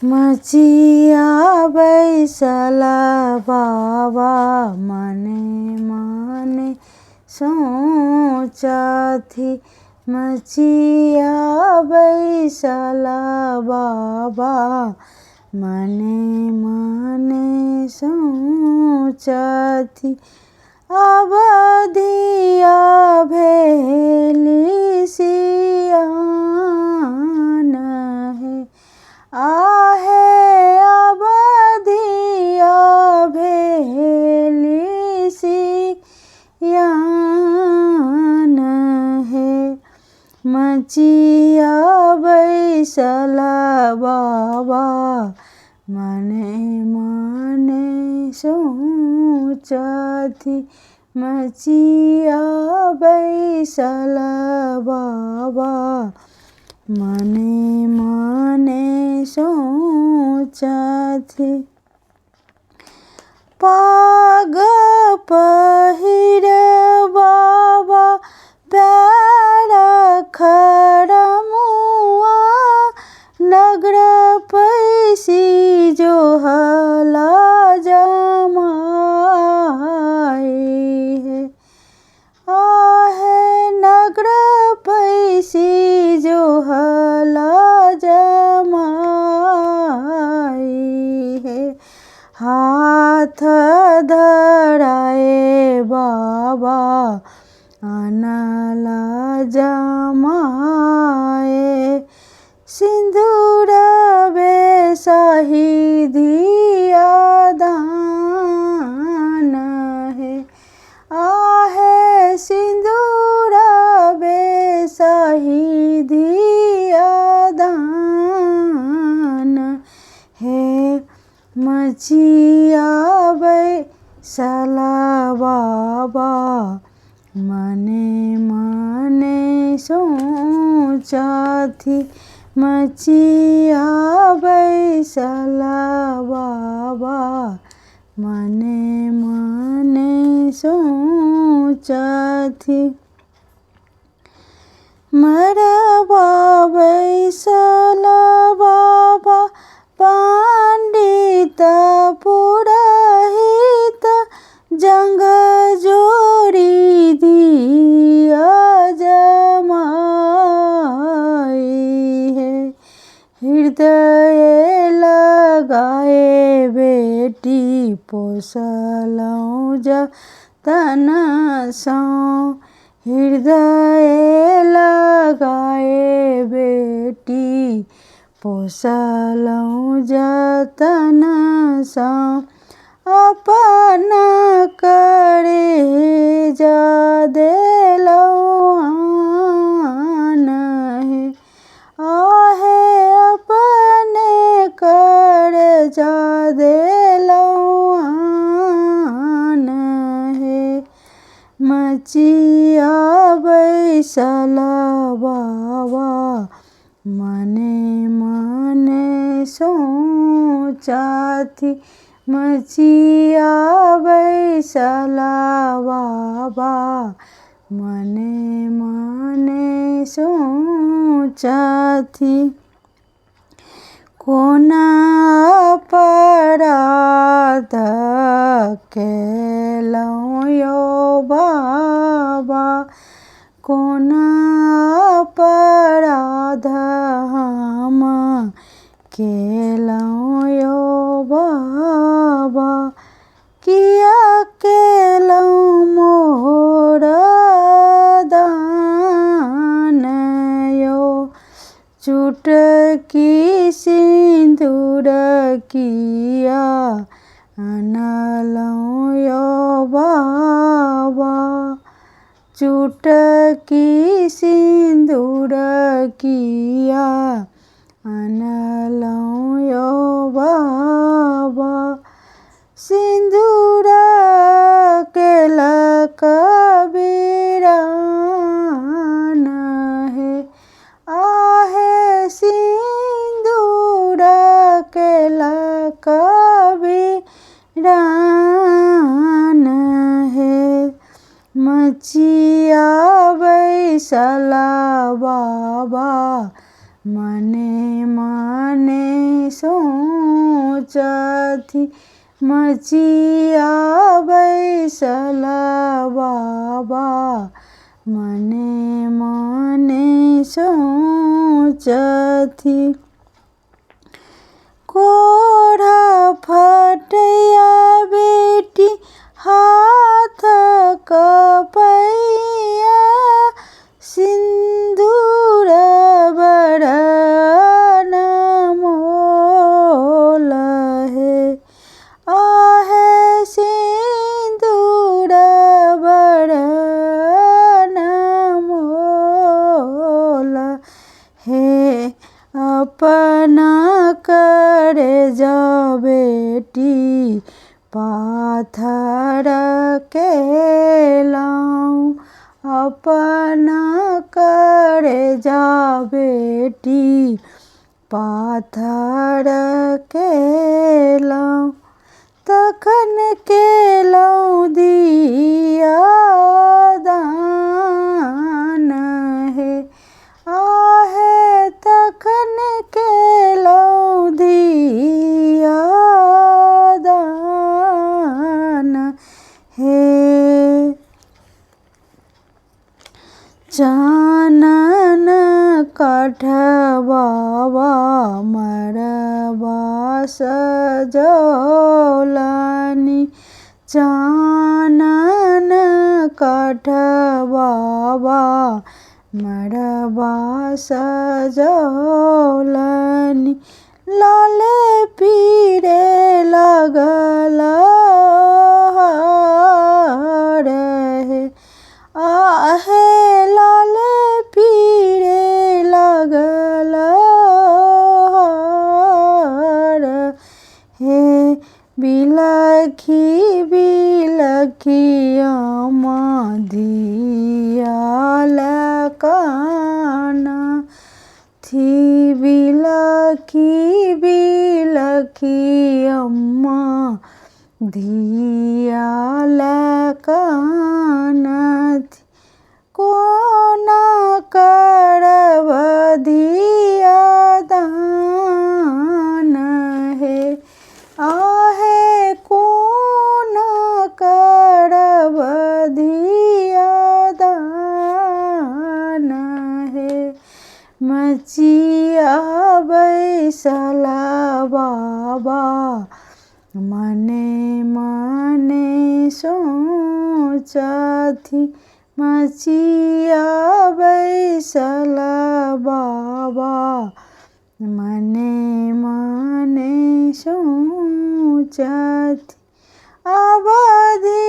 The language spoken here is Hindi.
मचिया बैसला बाबा मने मने सोचथि। मचिया बैसला बाबा मने मने सोचथि। अवधिया भेली सियान है। आहे अवधिया भेली सियान है। मचिया बैसला बाबा मने मने सोचथि। मचिया बैसला बाबा मने मने सोचथि। पाग पहिर बाबा पैर खड़मुआ। नगर पैसी जो हला जमाई है। आहे नगर पैसी जो हला जमाई है। हाथ धराए बाबा अनला जमाए। सिंदूर बेसाही दिया दान है। आहे सिंदूर बेसाही दिया दान है। मचिया बैसला बाबा मने मने सोचथि। मचिया बैसला बाबा मने मने सोचथि। मरवा बैसला बाबा पंडित पुरोहित। जंग जोड़ी दिया जमाई है। हृदय लगाए बेटी पोसलौं जतन सौ। हृदय लगाए बेटी पोसलौं जतन सौ। अपना करे जा देलौं आन है। आहे अपने कर जा देलौं आन है। मचिया बैसला बाबा मने मने सोचथि। मचिया बैसला बाबा मने मने सोचथि। कोना अपराध केलौं यो बाबा। कोना अपराध हम केलौं यो बाबा। किया केलौं मोर दान यो। चुटकी सिंदूर किया अनलौं यो बाबा। चुटकी सिंदूर किया अनलौं यो बाबा। सिंदूर केलक वीरान है। आहे सिंदूर केलक वीरान है। मचिया बैसला बाबा मने मने सो सोचथी मचिया बैसला बाबा मने मने सोचथी कोढ़ा फटैया बेटी हाथ कपैया सिंदूर बड़न मोल हे आहे सिंदूर बड़न मोल हे अपना करे जा बेटी पाथर के लाऊं अपना करे जा बेटी पाथर के लाऊं तखन के लाऊं दिया दान हे आहे तखन के लाऊं दिया दान हे चानन काठवा मरबा सजौलनी चानन काठवा मरबा सजौलनी लाले पीरे लगल रहे आहे लाले पीरे लगल हे बिलखी बिलखी अम्मा धियाल काना थी बिलखी बिलखी अम्मा धियाल काना थी कोना करब धिया दान हे आहे कोना करब धिया दान हे मचिया बैसला बाबा मने मने सोचथी मचिया बैसला बाबा मने मने सोचथी अवधि